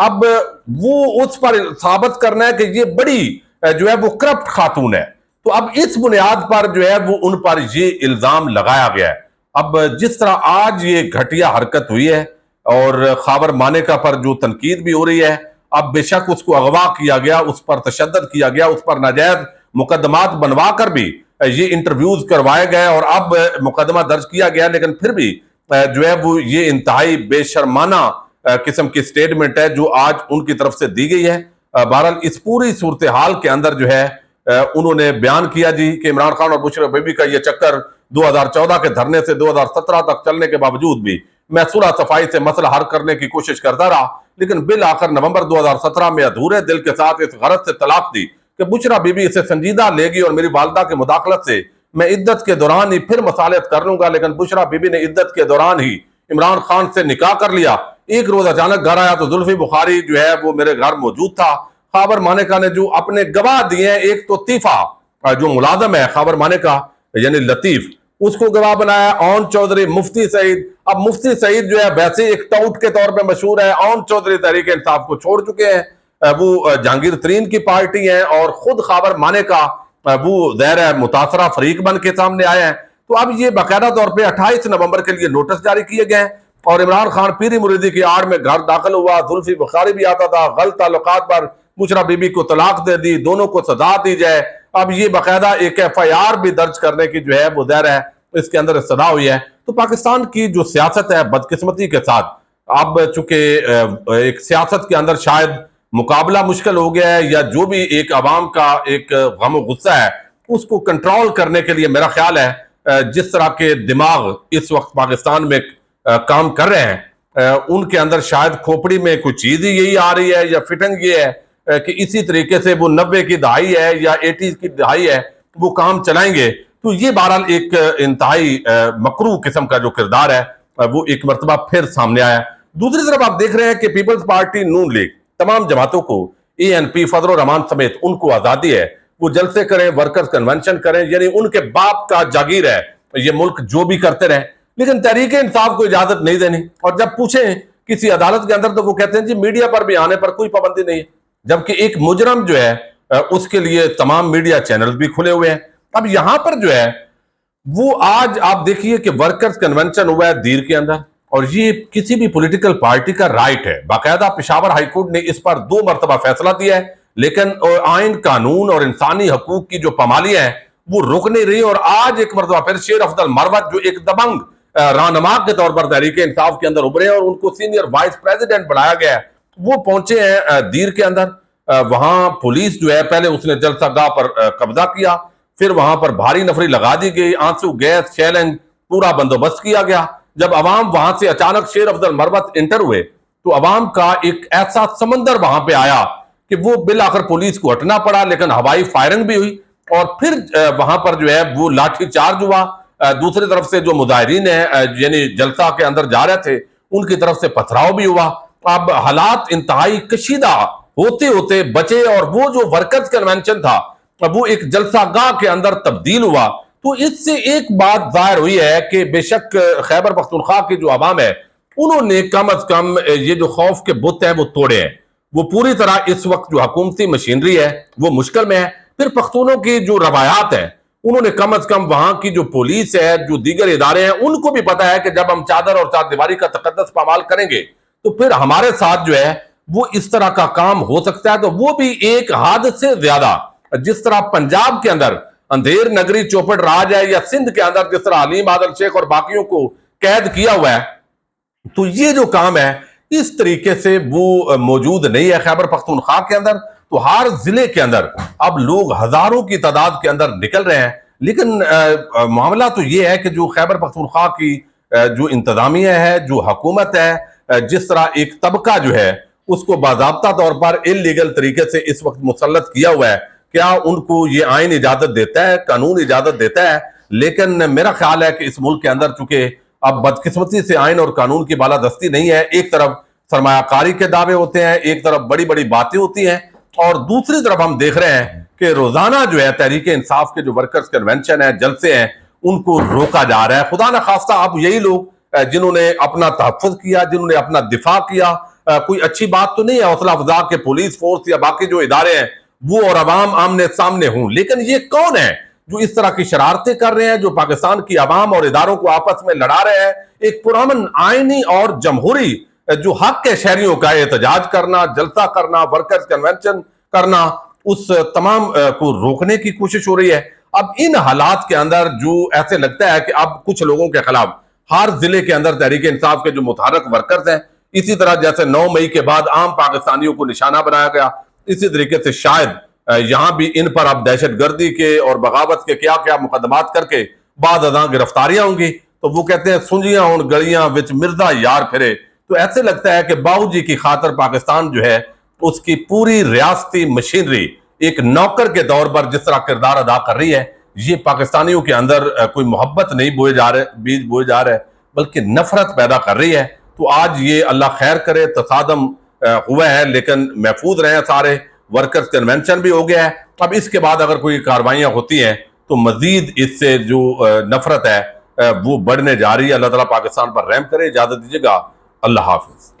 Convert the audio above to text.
اب وہ اس پر ثابت کرنا ہے کہ یہ بڑی جو ہے وہ کرپٹ خاتون ہے. تو اب اس بنیاد پر جو ہے وہ ان پر یہ الزام لگایا گیا ہے. اب جس طرح آج یہ گھٹیا حرکت ہوئی ہے اور خاور مانیکا پر جو تنقید بھی ہو رہی ہے، اب بے شک اس کو اغوا کیا گیا، اس پر تشدد کیا گیا، اس پر ناجائز مقدمات بنوا کر بھی یہ انٹرویوز کروائے گئے اور اب مقدمہ درج کیا گیا، لیکن پھر بھی جو ہے وہ یہ انتہائی بے شرمانہ قسم کی سٹیٹمنٹ ہے جو آج ان کی طرف سے دی گئی ہے. بہرحال اس پوری صورتحال کے اندر جو ہے انہوں نے بیان کیا جی کہ عمران خان اور بشرا بیبی کا یہ چکر 2014 کے دھرنے سے 2017 تک چلنے کے باوجود بھی میں صلح صفائی سے مسئلہ حل کرنے کی کوشش کرتا رہا، لیکن بالآخر نومبر 2017 میں ادھورے دل کے ساتھ اس غرض سے طلاق دی کہ بشرا بیوی اسے سنجیدہ لے گی اور میری والدہ کے مداخلت سے میں عدت کے دوران ہی پھر مصالحت کر لوں گا. لیکن بشرا بیوی نے عدت کے دوران ہی عمران خان سے نکاح کر لیا. ایک روز اچانک گھر آیا تو زلفی بخاری جو ہے وہ میرے گھر موجود تھا. خاور مانیکا نے جو اپنے گواہ دیے ہیں، ایک تو طیفہ جو ملازم ہے خاور مانیکا یعنی لطیف، اس کو گواہ بنایا اون چودھری، مفتی سعید. اب مفتی سعید جو ہے ویسے ایک ٹاؤٹ کے طور پہ مشہور ہے، اون چودھری تحریک انصاف کو چھوڑ چکے ہیں، وہ جہانگیر ترین کی پارٹی ہیں، اور خود خاور مانیکا وہ ظاہر ہے متاثرہ فریق بن کے سامنے آئے ہیں. تو اب یہ باقاعدہ طور پہ 28 نومبر کے لیے نوٹس جاری کیے گئے ہیں اور عمران خان پیری مریدی کی آڑ میں گھر داخل ہوا. زلفی بخاری بھی آتا تھا، غلط تعلقات پر بشرا بیوی کو طلاق دے دی، دونوں کو سزا دی جائے. اب یہ باقاعدہ ایک FIR بھی درج کرنے کی جو ہے وہ ظاہر ہے اس کے اندر استدعا ہوئی ہے. تو پاکستان کی جو سیاست ہے بدقسمتی کے ساتھ اب چونکہ ایک سیاست کے اندر شاید مقابلہ مشکل ہو گیا ہے، یا جو بھی ایک عوام کا ایک غم و غصہ ہے اس کو کنٹرول کرنے کے لیے میرا خیال ہے جس طرح کے دماغ اس وقت پاکستان میں کام کر رہے ہیں ان کے اندر شاید کھوپڑی میں کوئی چیز ہی یہی آ رہی ہے، یا فٹنگ یہ ہے کہ اسی طریقے سے وہ 90 کی دہائی ہے یا 80 کی دہائی ہے وہ کام چلائیں گے. تو یہ بہرحال ایک انتہائی مکروہ قسم کا جو کردار ہے وہ ایک مرتبہ پھر سامنے آیا. دوسری طرف آپ دیکھ رہے ہیں کہ پیپلز پارٹی نون لیگ تمام جماعتوں کو ANP فضل الرحمان سمیت ان کو آزادی ہے، وہ جلسے کریں، ورکرز کنونشن کریں، یعنی ان کے باپ کا جاگیر ہے یہ ملک، جو بھی کرتے رہیں، لیکن تحریک انصاف کو اجازت نہیں دینی. اور جب پوچھیں کسی عدالت کے اندر تو وہ کہتے ہیں جی میڈیا پر بھی آنے پر کوئی پابندی نہیں ہے، جبکہ ایک مجرم جو ہے اس کے لیے تمام میڈیا چینل بھی کھلے ہوئے ہیں. اب یہاں پر جو ہے وہ آج آپ دیکھیے کہ ورکرز کنونشن ہوا ہے دیر کے اندر، اور یہ کسی بھی پولیٹیکل پارٹی کا رائٹ ہے. باقاعدہ پشاور ہائی کورٹ نے اس پر 2 مرتبہ فیصلہ دیا ہے، لیکن آئین، قانون اور انسانی حقوق کی جو پامالیاں ہیں وہ رک نہیں رہی. اور آج ایک مرتبہ پھر شیر افضل مروت جو ایک دبنگ رہنما کے طور پر تحریک انصاف کے اندر ابھرے ہیں اور ان کو سینئر وائس پریزیڈنٹ بنایا گیا ہے، وہ پہنچے ہیں دیر کے اندر. وہاں پولیس جو ہے پہلے اس نے جلسہ گاہ پر قبضہ کیا، پھر وہاں پر بھاری نفری لگا دی گئی، آنسو گیس، شیلنگ، پورا بندوبست کیا گیا. جب عوام وہاں سے اچانک شیر افضل مروت انٹر ہوئے تو عوام کا ایک ایسا سمندر وہاں پہ آیا کہ وہ بالآخر پولیس کو ہٹنا پڑا، لیکن ہوائی فائرنگ بھی ہوئی اور پھر وہاں پر جو ہے وہ لاٹھی چارج ہوا. دوسری طرف سے جو مظاہرین ہیں یعنی جلسہ کے اندر جا رہے تھے ان کی طرف سے پتھراؤ بھی ہوا. اب حالات انتہائی کشیدہ ہوتے ہوتے بچے اور وہ جو ورکرز کنونشن تھا وہ ایک جلسہ گاہ کے اندر تبدیل ہوا. تو اس سے ایک بات ظاہر ہوئی ہے کہ بے شک خیبر پختونخوا کی جو عوام ہے انہوں نے کم از کم یہ جو خوف کے بت ہیں وہ توڑے ہیں. وہ پوری طرح اس وقت جو حکومتی مشینری ہے وہ مشکل میں ہے. پھر پختونوں کی جو روایات ہیں انہوں نے کم از کم وہاں کی جو پولیس ہے، جو دیگر ادارے ہیں، ان کو بھی پتا ہے کہ جب ہم چادر اور چار دیواری کا تقدس پامال کریں گے تو پھر ہمارے ساتھ جو ہے وہ اس طرح کا کام ہو سکتا ہے. تو وہ بھی ایک حد سے زیادہ جس طرح پنجاب کے اندر اندھیر نگری چوپٹ راج ہے، یا سندھ کے اندر جس طرح علیم عادل شیخ اور باقیوں کو قید کیا ہوا ہے، تو یہ جو کام ہے اس طریقے سے وہ موجود نہیں ہے خیبر پختونخوا کے اندر. تو ہر ضلع کے اندر اب لوگ ہزاروں کی تعداد کے اندر نکل رہے ہیں، لیکن معاملہ تو یہ ہے کہ جو خیبر پختونخوا کی جو انتظامیہ ہے، جو حکومت ہے، جس طرح ایک طبقہ جو ہے اس کو باضابطہ طور پر انلیگل طریقے سے اس وقت مسلط کیا ہوا ہے. کیا ان کو یہ آئین اجازت دیتا ہے، قانون اجازت دیتا ہے؟ لیکن میرا خیال ہے کہ اس ملک کے اندر چونکہ اب بدقسمتی سے آئین اور قانون کی بالادستی نہیں ہے، ایک طرف سرمایہ کاری کے دعوے ہوتے ہیں، ایک طرف بڑی بڑی باتیں ہوتی ہیں، اور دوسری طرف ہم دیکھ رہے ہیں کہ روزانہ جو ہے تحریک انصاف کے جو ورکرز کنونشن ہیں، جلسے ہیں، ان کو روکا جا رہا ہے. خدا نخواستہ اب یہی لوگ جنہوں نے اپنا تحفظ کیا، جنہوں نے اپنا دفاع کیا، کوئی اچھی بات تو نہیں ہے حوصلہ افزا کہ پولیس فورس یا باقی جو ادارے ہیں وہ اور عوام آمنے سامنے ہوں، لیکن یہ کون ہے جو اس طرح کی شرارتیں کر رہے ہیں، جو پاکستان کی عوام اور اداروں کو آپس میں لڑا رہے ہیں؟ ایک پرامن آئینی اور جمہوری جو حق ہے شہریوں کا احتجاج کرنا، جلسہ کرنا، ورکرز کنونشن کرنا، اس تمام کو روکنے کی کوشش ہو رہی ہے۔ اب ان حالات کے اندر جو ایسے لگتا ہے کہ اب کچھ لوگوں کے خلاف ہر ضلع کے اندر تحریک انصاف کے جو متحرک ورکرز ہیں، اسی طرح جیسے 9 مئی کے بعد عام پاکستانیوں کو نشانہ بنایا گیا، اسی طریقے سے شاید یہاں بھی ان پر اب دہشت گردی کے اور بغاوت کے کیا کیا مقدمات کر کے بعد ازاں گرفتاریاں ہوں گی۔ تو وہ کہتے ہیں سنجیاں ہون گلیاں وچ مرزا یار پھرے۔ تو ایسے لگتا ہے کہ باؤ جی کی خاطر پاکستان جو ہے اس کی پوری ریاستی مشینری ایک نوکر کے طور پر جس طرح کردار ادا کر رہی ہے، یہ پاکستانیوں کے اندر کوئی محبت نہیں بیج بوئے جا رہے بلکہ نفرت پیدا کر رہی ہے۔ تو آج یہ اللہ خیر کرے تصادم ہوا ہے، لیکن محفوظ رہے سارے، ورکرز کنونشن بھی ہو گیا ہے۔ اب اس کے بعد اگر کوئی کاروائیاں ہوتی ہیں تو مزید اس سے جو نفرت ہے وہ بڑھنے جا رہی ہے۔ اللہ تعالیٰ پاکستان پر رحم کرے۔ اجازت دیجیے گا، اللہ حافظ۔